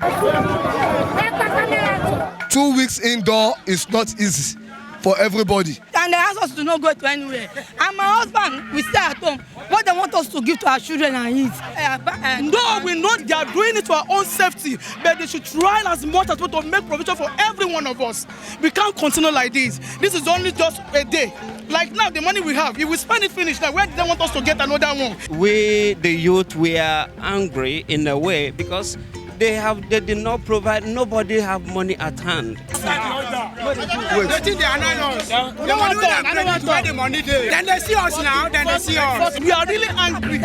2 weeks indoor is not easy for everybody. And they ask us to not go to anywhere. And my husband, we stay at home. What they want us to give to our children and eat. No, we know they are doing it for our own safety, but they should try as much as possible to make provision for every one of us. We can't continue like this. This is only just a day. Like now, the money we have, if we spend it finished, now where do they want us to get another one? We, the youth, we are angry in a way because they did not provide, nobody have money at hand. They think they are not us. The money we are paying, where the money there. Then they see us now, then they see us. We are really angry.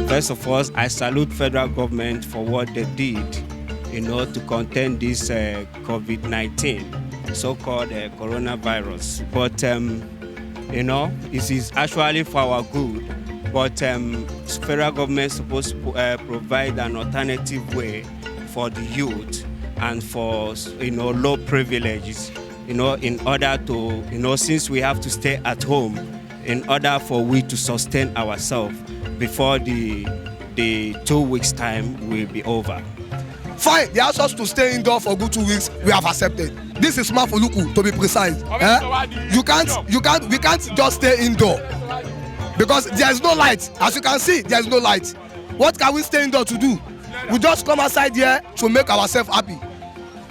First of all, I salute federal government for what they did, to contain this COVID-19, so-called coronavirus. But, it is actually for our good. But federal government is supposed to provide an alternative way for the youth and for low privileges, in order to, since we have to stay at home, in order for we to sustain ourselves before the 2 weeks time will be over. Fine, they asked us to stay indoor for good 2 weeks. We have accepted. This is Mafuluku, to be precise. We can't just stay indoor because there is no light. As you can see, there is no light. What can we stay indoor to do? We just come outside here to make ourselves happy.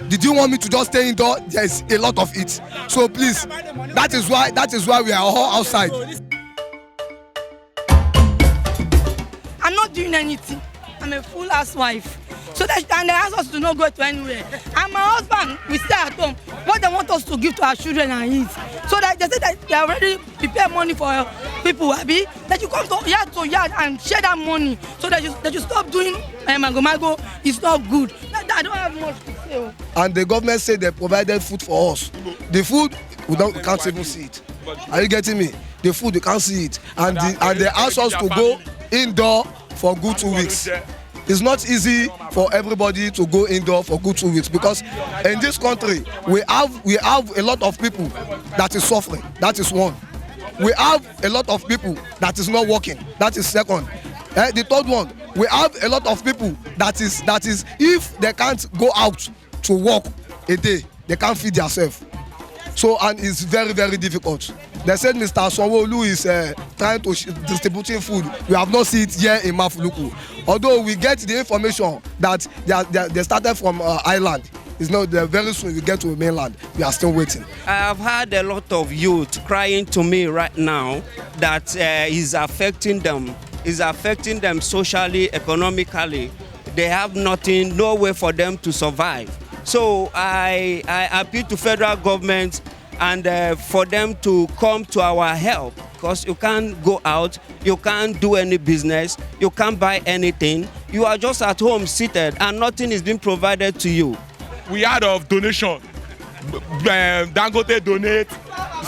Did you want me to just stay indoor? There is a lot of it. So please, that is why we are all outside. I'm not doing anything. I'm a full housewife. So and they ask us to not go to anywhere. And my husband, we stay at home. What they want us to give to our children and eat. So that they say that they already prepare money for people, Abi. That you come to yard and share that money. So that you stop doing mago. It's not good. I don't have much to say. And the government said they provided food for us. The food, we can't even see it. Are you getting me? The food, we can't see it. And they asked us to go indoor for good 2 weeks. It's not easy for everybody to go indoor for good 2 weeks because in this country we have a lot of people that is suffering. That is one. We have a lot of people that is not working. That is second. The third one, we have a lot of people that is if they can't go out to work a day, they can't feed themselves. So and it's very, very difficult. They said Mr. Sanwo-Olu is trying to distributing food. We have not seen it here in Mafuluku. Although we get the information that they started from island. It's not very soon we get to the mainland. We are still waiting. I have had a lot of youth crying to me right now that is affecting them. Is affecting them socially, economically. They have nothing, no way for them to survive. So I appeal to federal government and for them to come to our help because you can't go out, you can't do any business, you can't buy anything. You are just at home seated and nothing is being provided to you. We had of donation. Dangote donate,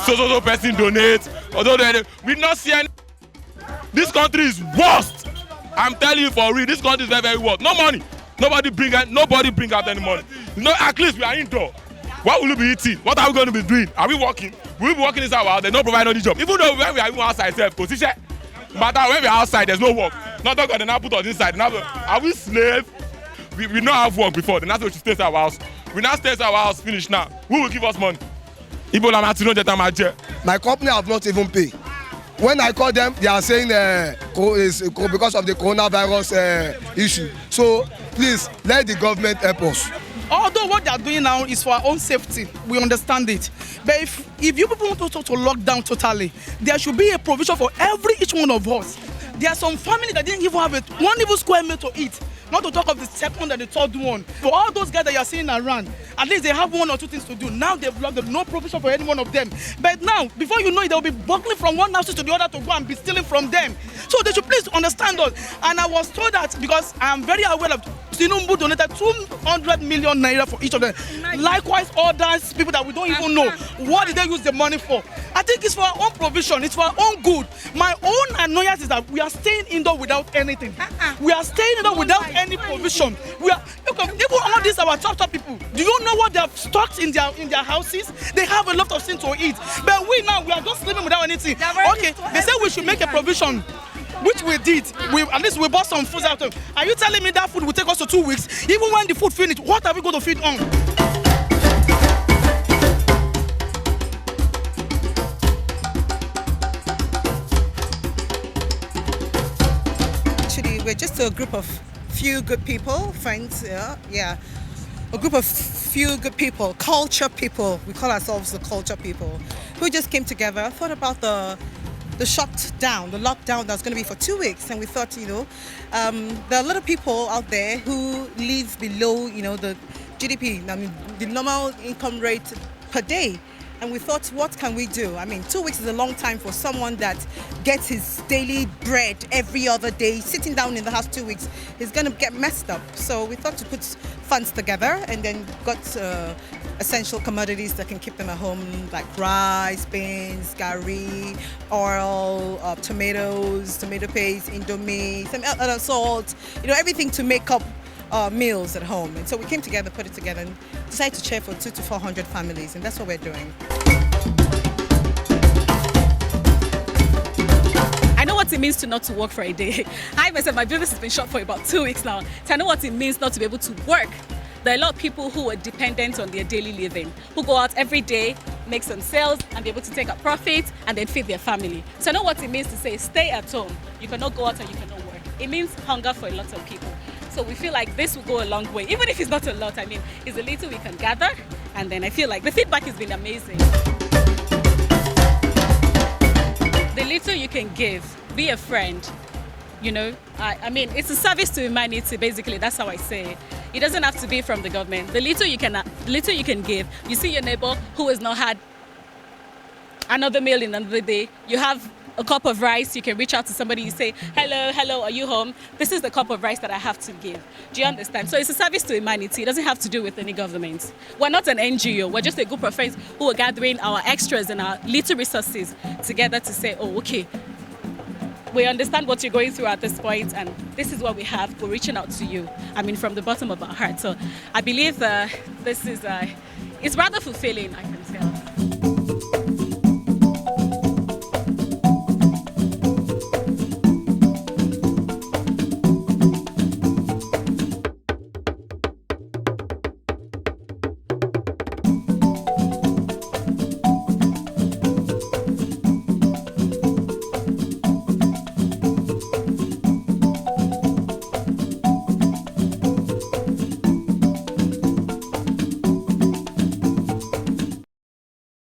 so person donate. Although we not see any. This country is worst. I'm telling you for real, this country is very, very worst. No money. Nobody bring out any money. No, at least we are indoor. What will we be eating? What are we going to be doing? Are we working? We will be working inside our house. They don't provide any job. Even though when we are even outside, position. But when we are outside, there's no work. Not talking, they now put us inside. Now, are we slaves? We not have work before. Then that's why we should stay inside our house. We now stay inside our house. Finish now. Who will give us money? My company have not even paid. When I call them, they are saying because of the coronavirus issue. So please let the government help us. Although what they are doing now is for our own safety, we understand it. But if you people want to lock down totally, there should be a provision for each one of us. There are some family that didn't even have one even square meal to eat. Not to talk of the second and the third one. For all those guys that you are seeing around, at least they have one or two things to do. Now they've blocked them, no provision for any one of them. But now, before you know it, they'll be buckling from one house to the other to go and be stealing from them. So they should please understand us. And I was told that because I am very aware of Tinubu donated 200 million naira for each of them. Likewise, others, people that we don't even know. What did they use the money for? I think it's for our own provision. It's for our own good. My own annoyance is that we are staying indoor without anything. We are staying indoor without any provision. Even all these our top people. Do you know what they have stocked in their houses? They have a lot of things to eat. But we are just living without anything. Okay, they say we should make a provision. which we did. At least we bought some food out of. Are you telling me that food will take us to 2 weeks? Even when the food finished, what are we going to feed on? Actually, we're just a group of few good people, friends, yeah. A group of few good people, culture people. We call ourselves the culture people, who just came together, thought about the lockdown that's going to be for 2 weeks, and we thought, there are a lot of people out there who live below, the GDP, the normal income rate per day. And we thought, what can we do? 2 weeks is a long time for someone that gets his daily bread every other day. Sitting down in the house 2 weeks, he's going to get messed up. So we thought to put funds together and then got essential commodities that can keep them at home, like rice, beans, gari, oil, tomatoes, tomato paste, indomie, some other salt, everything to make up meals at home. And so we came together, put it together, and decided to share for 200 to 400 families, and that's what we're doing. I know what it means to not to work for a day. I myself, my business has been shut for about 2 weeks now, so I know what it means not to be able to work. There are a lot of people who are dependent on their daily living, who go out every day, make some sales, and be able to take a profit and then feed their family. So I know what it means to say, stay at home. You cannot go out and you cannot work. It means hunger for a lot of people. So we feel like this will go a long way, even if it's not a lot. It's a little we can gather, and then I feel like the feedback has been amazing. The little you can give, be a friend. It's a service to humanity, basically. That's how I say it. It doesn't have to be from the government. The little you can give. You see your neighbor who has not had another meal in another day. You have a cup of rice, you can reach out to somebody, you say, hello, are you home? This is the cup of rice that I have to give. Do you understand? So it's a service to humanity. It doesn't have to do with any government. We're not an NGO. We're just a group of friends who are gathering our extras and our little resources together to say, oh, okay, we understand what you're going through at this point, and this is what we have. We're reaching out to you, from the bottom of our heart. So I believe this is, it's rather fulfilling, I can